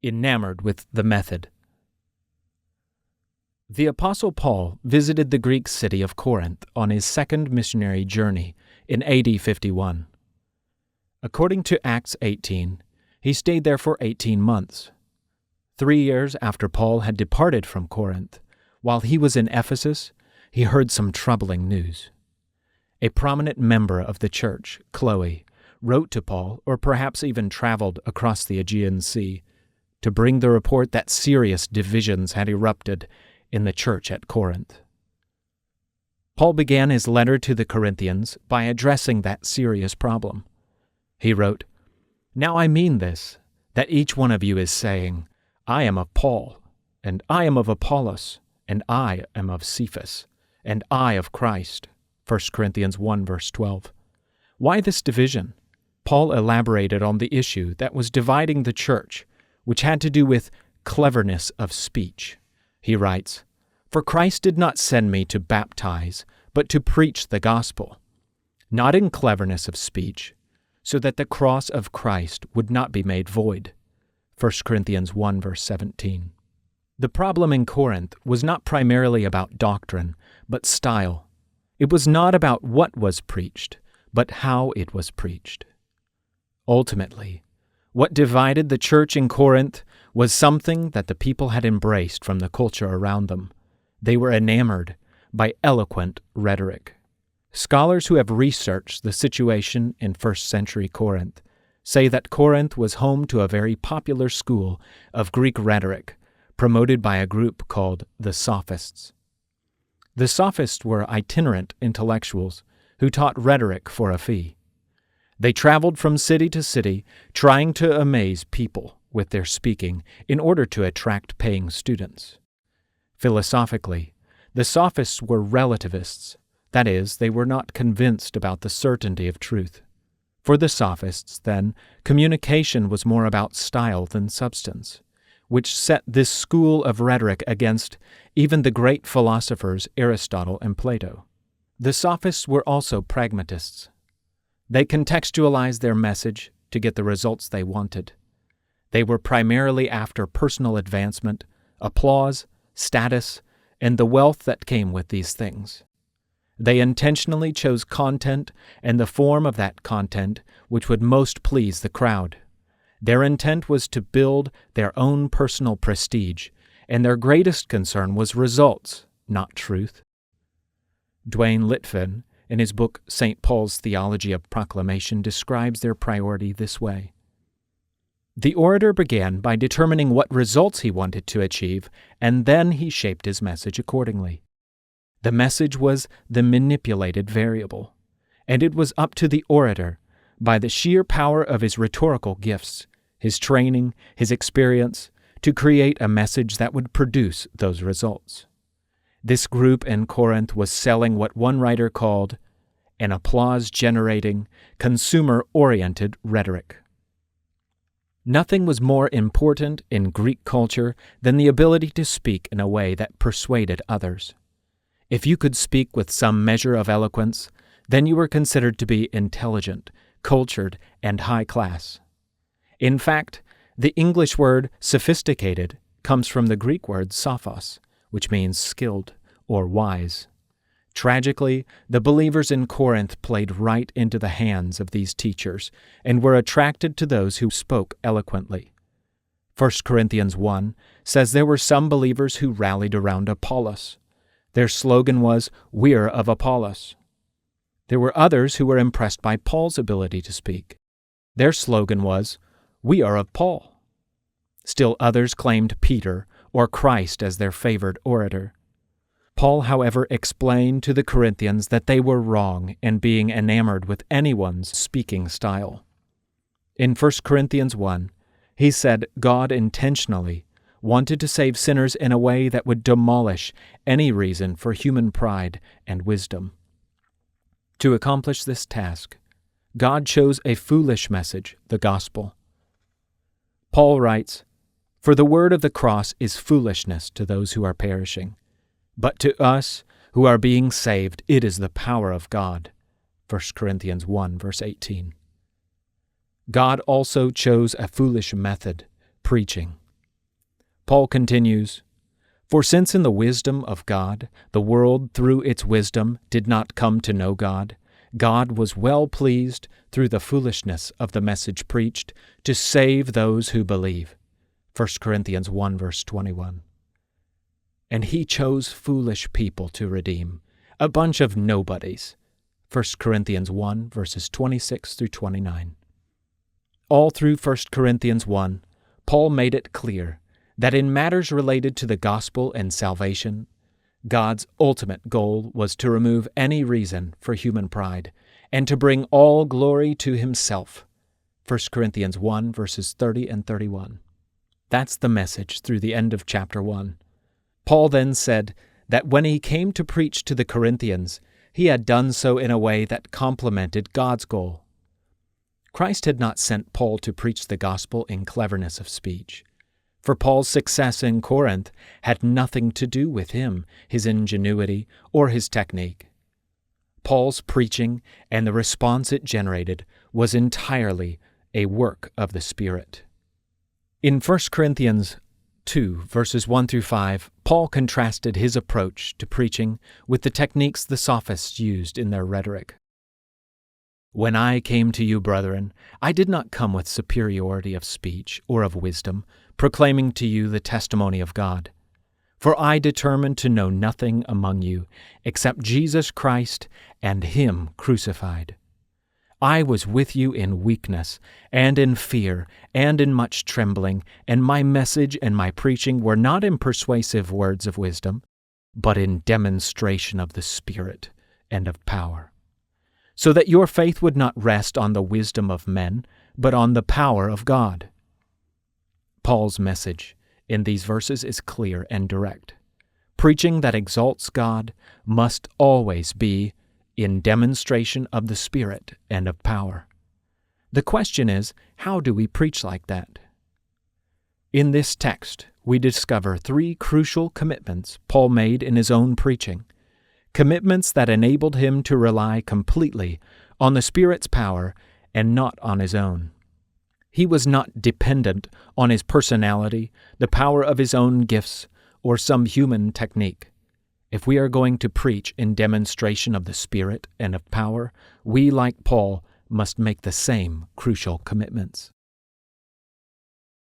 Enamored with the method. The Apostle Paul visited the Greek city of Corinth on his second missionary journey in AD 51. According to Acts 18, he stayed there for 18 months. 3 years after Paul had departed from Corinth, while he was in Ephesus, he heard some troubling news. A prominent member of the church, Chloe, wrote to Paul, or perhaps even traveled across the Aegean Sea, to bring the report that serious divisions had erupted in the church at Corinth. Paul began his letter to the Corinthians by addressing that serious problem. He wrote, "Now I mean this, that each one of you is saying, 'I am of Paul, and I am of Apollos, and I am of Cephas, and I of Christ.'" 1 Corinthians 1 verse 12. Why this division? Paul elaborated on the issue that was dividing the church, which had to do with cleverness of speech. He writes, "For Christ did not send me to baptize, but to preach the gospel, not in cleverness of speech, so that the cross of Christ would not be made void." 1 Corinthians 1 verse 17. The problem in Corinth was not primarily about doctrine, but style. It was not about what was preached, but how it was preached. Ultimately, what divided the church in Corinth was something that the people had embraced from the culture around them. They were enamored by eloquent rhetoric. Scholars who have researched the situation in first-century Corinth say that Corinth was home to a very popular school of Greek rhetoric promoted by a group called the Sophists. The Sophists were itinerant intellectuals who taught rhetoric for a fee. They traveled from city to city, trying to amaze people with their speaking in order to attract paying students. Philosophically, the Sophists were relativists. That is, they were not convinced about the certainty of truth. For the Sophists, then, communication was more about style than substance, which set this school of rhetoric against even the great philosophers Aristotle and Plato. The Sophists were also pragmatists. They contextualized their message to get the results they wanted. They were primarily after personal advancement, applause, status, and the wealth that came with these things. They intentionally chose content and the form of that content which would most please the crowd. Their intent was to build their own personal prestige, and their greatest concern was results, not truth. Duane Litfin, in his book St. Paul's Theology of Proclamation, describes their priority this way. The orator began by determining what results he wanted to achieve, and then he shaped his message accordingly. The message was the manipulated variable, and it was up to the orator, by the sheer power of his rhetorical gifts, his training, his experience, to create a message that would produce those results. This group in Corinth was selling what one writer called an applause-generating, consumer-oriented rhetoric. Nothing was more important in Greek culture than the ability to speak in a way that persuaded others. If you could speak with some measure of eloquence, then you were considered to be intelligent, cultured, and high class. In fact, the English word sophisticated comes from the Greek word sophos, which means skilled or wise. Tragically, the believers in Corinth played right into the hands of these teachers and were attracted to those who spoke eloquently. 1 Corinthians 1 says there were some believers who rallied around Apollos. Their slogan was, "We're of Apollos." There were others who were impressed by Paul's ability to speak. Their slogan was, "We are of Paul." Still others claimed Peter or Christ as their favored orator. Paul, however, explained to the Corinthians that they were wrong in being enamored with anyone's speaking style. In 1 Corinthians 1, he said God intentionally wanted to save sinners in a way that would demolish any reason for human pride and wisdom. To accomplish this task, God chose a foolish message, the gospel. Paul writes, "For the word of the cross is foolishness to those who are perishing, but to us who are being saved it is the power of God." 1 Corinthians 1 verse 18. God also chose a foolish method, preaching. Paul continues, "For since in the wisdom of God, the world through its wisdom did not come to know God, God was well pleased, through the foolishness of the message preached, to save those who believe." 1 Corinthians 1, verse 21. And he chose foolish people to redeem, a bunch of nobodies. 1 Corinthians 1, verses 26 through 29. All through 1 Corinthians 1, Paul made it clear that in matters related to the gospel and salvation, God's ultimate goal was to remove any reason for human pride and to bring all glory to himself. 1 Corinthians 1, verses 30 and 31. That's the message through the end of chapter 1. Paul then said that when he came to preach to the Corinthians, he had done so in a way that complemented God's goal. Christ had not sent Paul to preach the gospel in cleverness of speech. For Paul's success in Corinth had nothing to do with him, his ingenuity, or his technique. Paul's preaching and the response it generated was entirely a work of the Spirit. In 1 Corinthians 2, verses 1 through 5, Paul contrasted his approach to preaching with the techniques the sophists used in their rhetoric. "When I came to you, brethren, I did not come with superiority of speech or of wisdom, proclaiming to you the testimony of God. For I determined to know nothing among you except Jesus Christ and Him crucified. I was with you in weakness, and in fear, and in much trembling, and my message and my preaching were not in persuasive words of wisdom, but in demonstration of the Spirit and of power, so that your faith would not rest on the wisdom of men, but on the power of God." Paul's message in these verses is clear and direct. Preaching that exalts God must always be in demonstration of the Spirit and of power. The question is, how do we preach like that? In this text, we discover 3 crucial commitments Paul made in his own preaching, commitments that enabled him to rely completely on the Spirit's power and not on his own. He was not dependent on his personality, the power of his own gifts, or some human technique. If we are going to preach in demonstration of the Spirit and of power, we, like Paul, must make the same crucial commitments.